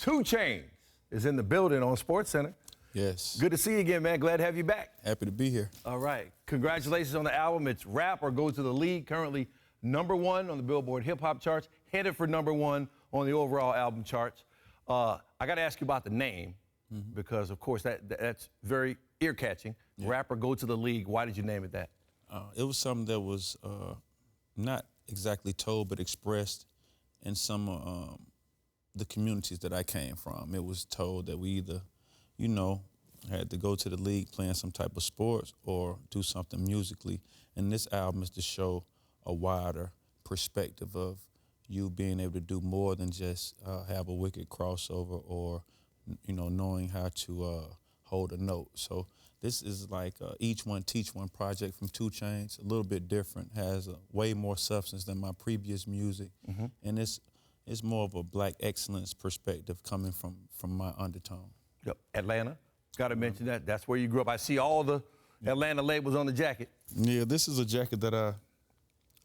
Chainz is in the building on SportsCenter. Yes. Good to see you again, man. Glad to have you back. Happy to be here. All right. Congratulations on the album. It's Rap or Go to the League, currently #1 on the Billboard hip-hop charts, headed for #1 on the overall album charts. I got to ask you about the name because, of course, that's very ear-catching. Yeah. Rap or Go to the League. Why did you name it that? It was something that was not exactly told but expressed in some of the communities that I came from. It was told that we either, had to go to the league playing some type of sports or do something musically. And this album is to show a wider perspective of you being able to do more than just have a wicked crossover or, knowing how to hold a note. So this is like Each One Teach One project from 2 Chainz, a little bit different, has way more substance than my previous music. And it's more of a black excellence perspective coming from my undertone. Yep. Atlanta, got to mention that. That's where you grew up. I see all the Atlanta labels on the jacket. Yeah, this is a jacket that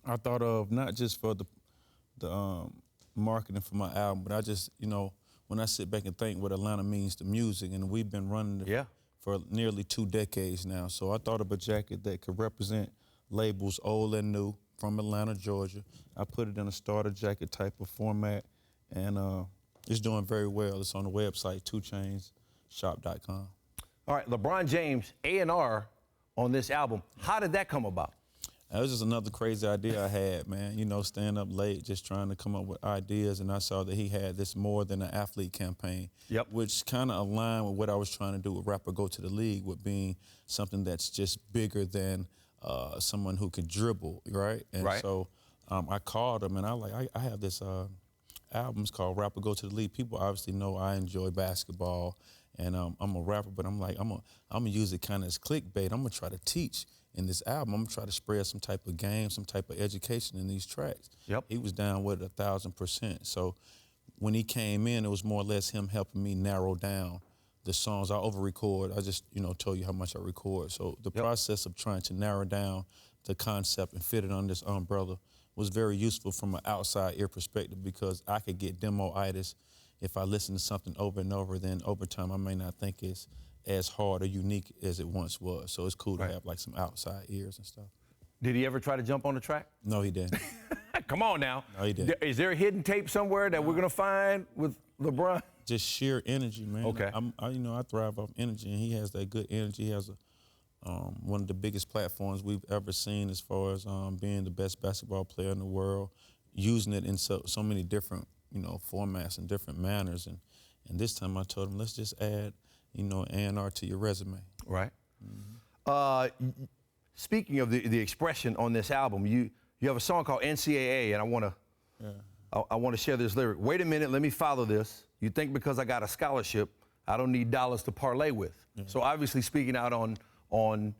I thought of not just for the marketing for my album, but I just, when I sit back and think what Atlanta means to music, and we've been running it for nearly 2 decades now. So I thought of a jacket that could represent labels old and new from Atlanta, Georgia. I put it in a starter jacket type of format, and it's doing very well. It's on the website, 2chainzshop.com. All right, LeBron James, A&R on this album. How did that come about? That was just another crazy idea I had, man. Staying up late, just trying to come up with ideas, and I saw that he had this More Than an Athlete campaign, which kind of aligned with what I was trying to do with Rap or Go to the League, with being something that's just bigger than someone who can dribble, right? And so I called him, and I have this albums called Rap or Go to the League. People obviously know I enjoy basketball, and I'm a rapper, but I'm gonna use it kind of as clickbait. I'm gonna try to teach in this album. I'm gonna try to spread some type of game, some type of education in these tracks. He was down with it 1,000%. So when he came in, it was more or less him helping me narrow down the songs. I over-record. I just, told you how much I record. So the process of trying to narrow down the concept and fit it on this umbrella was very useful from an outside ear perspective, because I could get demo-itis if I listen to something over and over. Then over time, I may not think it's as hard or unique as it once was. So it's cool to have like some outside ears and stuff. Did he ever try to jump on the track? No, he didn't. Come on now. No, he didn't. Is there a hidden tape somewhere that we're gonna find with LeBron? Just sheer energy, man. Okay. I thrive off energy, and he has that good energy. He has one of the biggest platforms we've ever seen as far as being the best basketball player in the world, using it in so many different, formats and different manners. And this time I told him, let's just add, A&R to your resume. Right. Speaking of the expression on this album, you have a song called NCAA, and I want to share this lyric. Wait a minute, let me follow this. You think because I got a scholarship, I don't need dollars to parlay with. So obviously speaking out on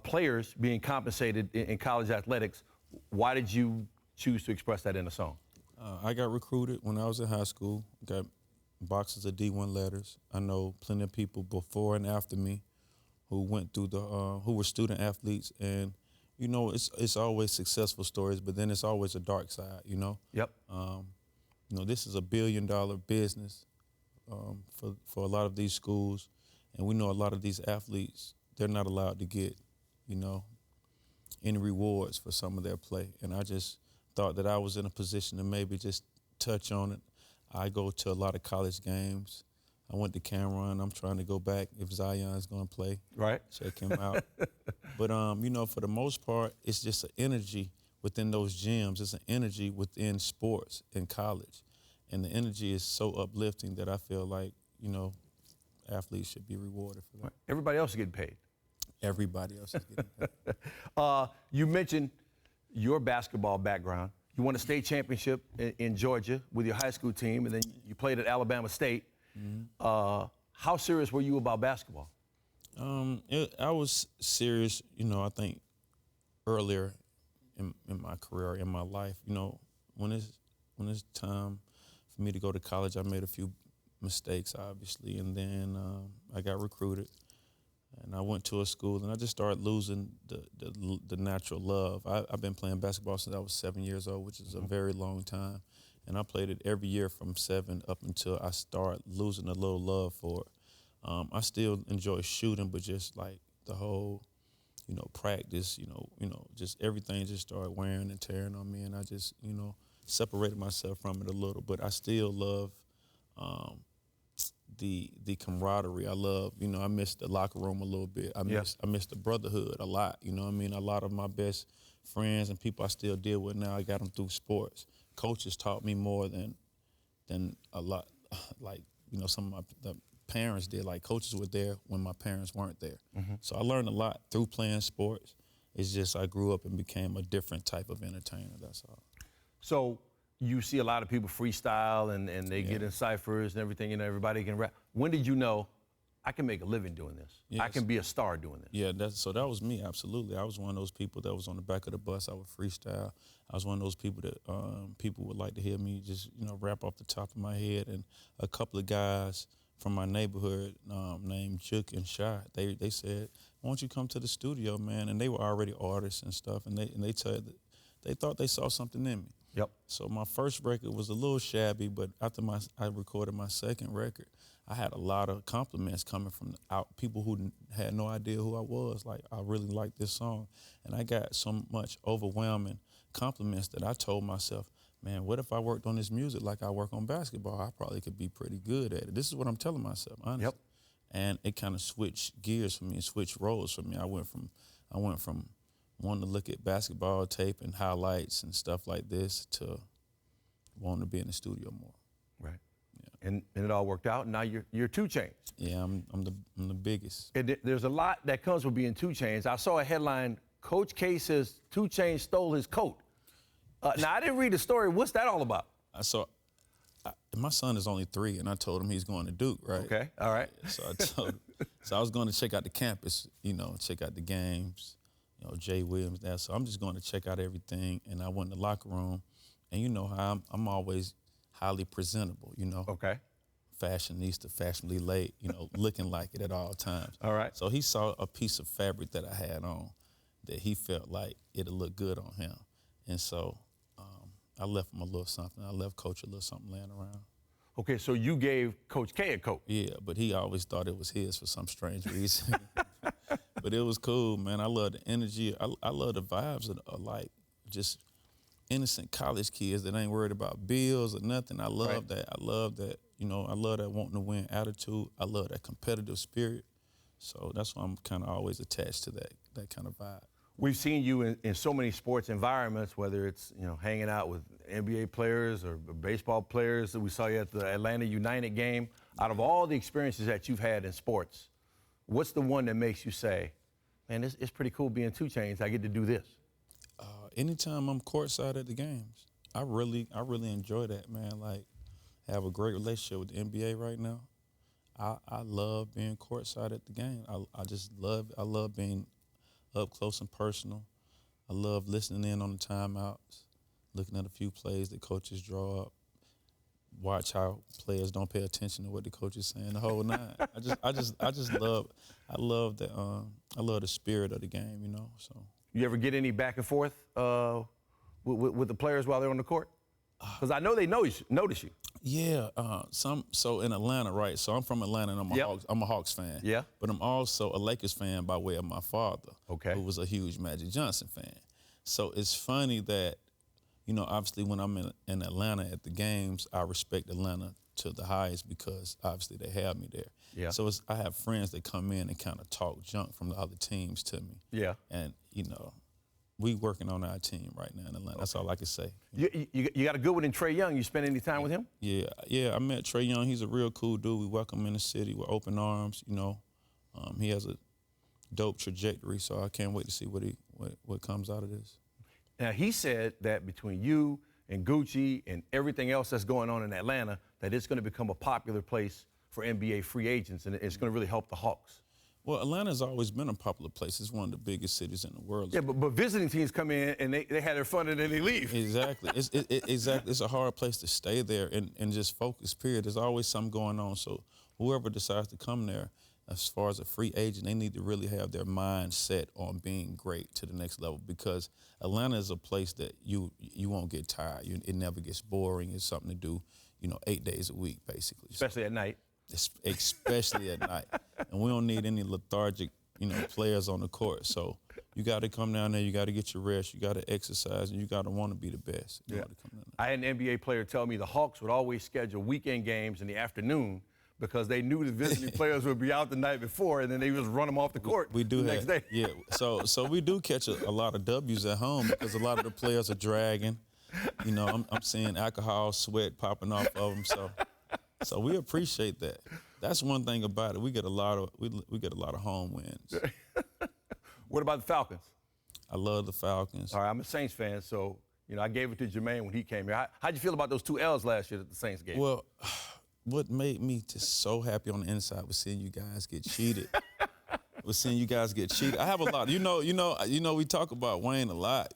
players being compensated in college athletics, why did you choose to express that in a song? I got recruited when I was in high school, got boxes of D1 letters. I know plenty of people before and after me who went through who were student athletes, and it's always successful stories, but then it's always a dark side, This is a $1 billion business for a lot of these schools, and we know a lot of these athletes, they're not allowed to get, any rewards for some of their play. And I just thought that I was in a position to maybe just touch on it. I go to a lot of college games. I went to Cameron. I'm trying to go back if Zion's going to play. Check him out. But, for the most part, it's just an energy within those gyms. It's an energy within sports in college. And the energy is so uplifting that I feel like, athletes should be rewarded for that. Everybody else is getting paid. Everybody else is getting paid. You mentioned your basketball background. You won a state championship in Georgia with your high school team, and then you played at Alabama State. How serious were you about basketball? I was serious, I think earlier in my career, in my life. When it's time for me to go to college, I made a few mistakes, obviously, and then I got recruited. And I went to a school, and I just started losing the natural love. I've been playing basketball since I was 7 years old, which is a very long time. and I played it every year from 7 up until I started losing a little love for it. I still enjoy shooting, but just like the whole, practice, just everything just started wearing and tearing on me, and I just, separated myself from it a little. But I still love the camaraderie. I love, I miss the locker room a little bit. I miss the brotherhood a lot. You know what I mean? A lot of my best friends and people I still deal with now, I got them through sports. Coaches taught me more than a lot, like, some of the parents did. Like, coaches were there when my parents weren't there. So I learned a lot through playing sports. It's just I grew up and became a different type of entertainer, that's all. So you see a lot of people freestyle and they get in ciphers and everything, everybody can rap. When did you know, I can make a living doing this? Yes. I can be a star doing this. Yeah, so that was me, absolutely. I was one of those people that was on the back of the bus. I would freestyle. I was one of those people that people would like to hear me just, rap off the top of my head. And a couple of guys from my neighborhood named Jook and Shy, they said, why don't you come to the studio, man? And they were already artists and stuff, and they thought they saw something in me. Yep. So my first record was a little shabby, but after I recorded my second record, I had a lot of compliments coming from people who had no idea who I was. Like, I really liked this song. And I got so much overwhelming compliments that I told myself, man, what if I worked on this music like I work on basketball? I probably could be pretty good at it. This is what I'm telling myself, honestly. Yep. And it kind of switched gears for me and switched roles for me. I went from wanting to look at basketball tape and highlights and stuff like this to wanting to be in the studio more. Right. Yeah. And it all worked out, and now you're 2 Chainz. Yeah, I'm the biggest. And there's a lot that comes with being 2 Chainz. I saw a headline, Coach K says 2 Chainz stole his coat. Now, I didn't read the story. What's that all about? My son is only 3, and I told him he's going to Duke, right? Okay, all right. So I told him. So I was going to check out the campus, check out the games, Jay Williams there. So I'm just going to check out everything, and I went in the locker room, and you know how I'm always highly presentable, Okay. Fashionista, fashionably late, looking like it at all times. All right. So he saw a piece of fabric that I had on that he felt like it'd look good on him. And so I left him a little something. I left Coach a little something laying around. Okay, so you gave Coach K a coat. Yeah, but he always thought it was his for some strange reason. But it was cool, man. I love the energy. I love the vibes of like just innocent college kids that ain't worried about bills or nothing. I love that. I love that, I love that wanting to win attitude. I love that competitive spirit. So that's why I'm kind of always attached to that kind of vibe. We've seen you in so many sports environments, whether it's, hanging out with NBA players or baseball players. We saw you at the Atlanta United game. Out of all the experiences that you've had in sports, what's the one that makes you say, man, it's pretty cool being 2 Chainz. I get to do this. Anytime I'm courtside at the games, I really enjoy that, man. Like, I have a great relationship with the NBA right now. I love being courtside at the game. I love being up close and personal. I love listening in on the timeouts, looking at a few plays that coaches draw up, watch how players don't pay attention to what the coach is saying, the whole nine. I love the spirit of the game, so. You ever get any back and forth with the players while they're on the court? Because I know they notice you. Yeah, so in Atlanta, right? So I'm from Atlanta, and I'm a Hawks fan. Yeah. But I'm also a Lakers fan by way of my father, okay, who was a huge Magic Johnson fan. So it's funny that, obviously when I'm in Atlanta at the games, I respect Atlanta to the highest because obviously they have me there. Yeah. So I have friends that come in and kind of talk junk from the other teams to me. Yeah. And, we working on our team right now in Atlanta. Okay. That's all I can say. You got a good one in Trey Young. You spend any time with him? Yeah. I met Trey Young. He's a real cool dude. We welcome him in the city with open arms. He has a dope trajectory, so I can't wait to see what comes out of this. Now, he said that between you and Gucci and everything else that's going on in Atlanta, that it's going to become a popular place for NBA free agents, and it's going to really help the Hawks. Well, Atlanta's always been a popular place. It's one of the biggest cities in the world. Yeah, but visiting teams come in and they have their fun and then they leave. Exactly. Exactly. It's a hard place to stay there and just focus, period. There's always something going on. So whoever decides to come there as far as a free agent, they need to really have their mind set on being great to the next level, because Atlanta is a place that you won't get tired. It never gets boring. It's something to do, 8 days a week, basically. Especially at night. Especially at night. And we don't need any lethargic, players on the court. So you got to come down there. You got to get your rest. You got to exercise, and you got to want to be the best. Yeah. I had an NBA player tell me the Hawks would always schedule weekend games in the afternoon because they knew the visiting players would be out the night before, and then they just run them off the court the next day. Yeah, so we do catch a lot of W's at home because a lot of the players are dragging. I'm seeing alcohol, sweat popping off of them. So we appreciate that. That's one thing about it. We get a lot of home wins. What about the Falcons? I love the Falcons. All right, I'm a Saints fan, so I gave it to Jermaine when he came here. How'd you feel about those 2 L's last year at the Saints game? Well, what made me just so happy on the inside was seeing you guys get cheated. I have a lot. We talk about Wayne a lot.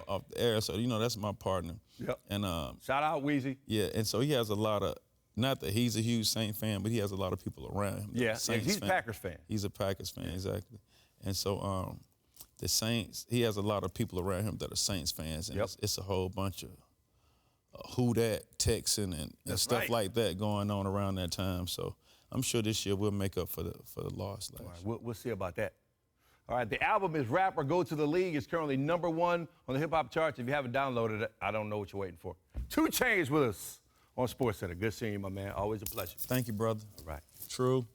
Off the air. So that's my partner. Yep. And shout out Weezy. Yeah, and so he has a lot of. Not that he's a huge Saint fan, but he has a lot of people around him. Yeah, he's a Packers fan. He's a Packers fan, exactly. And so the Saints, he has a lot of people around him that are Saints fans, and it's a whole bunch of who that texting and stuff like that going on around that time. So I'm sure this year we'll make up for the loss last year. We'll see about that. All right, the album is Rap or Go to the League. It's currently #1 on the hip-hop charts. If you haven't downloaded it, I don't know what you're waiting for. 2 Chainz with us on SportsCenter. Good seeing you, my man. Always a pleasure. Thank you, brother. All right. True.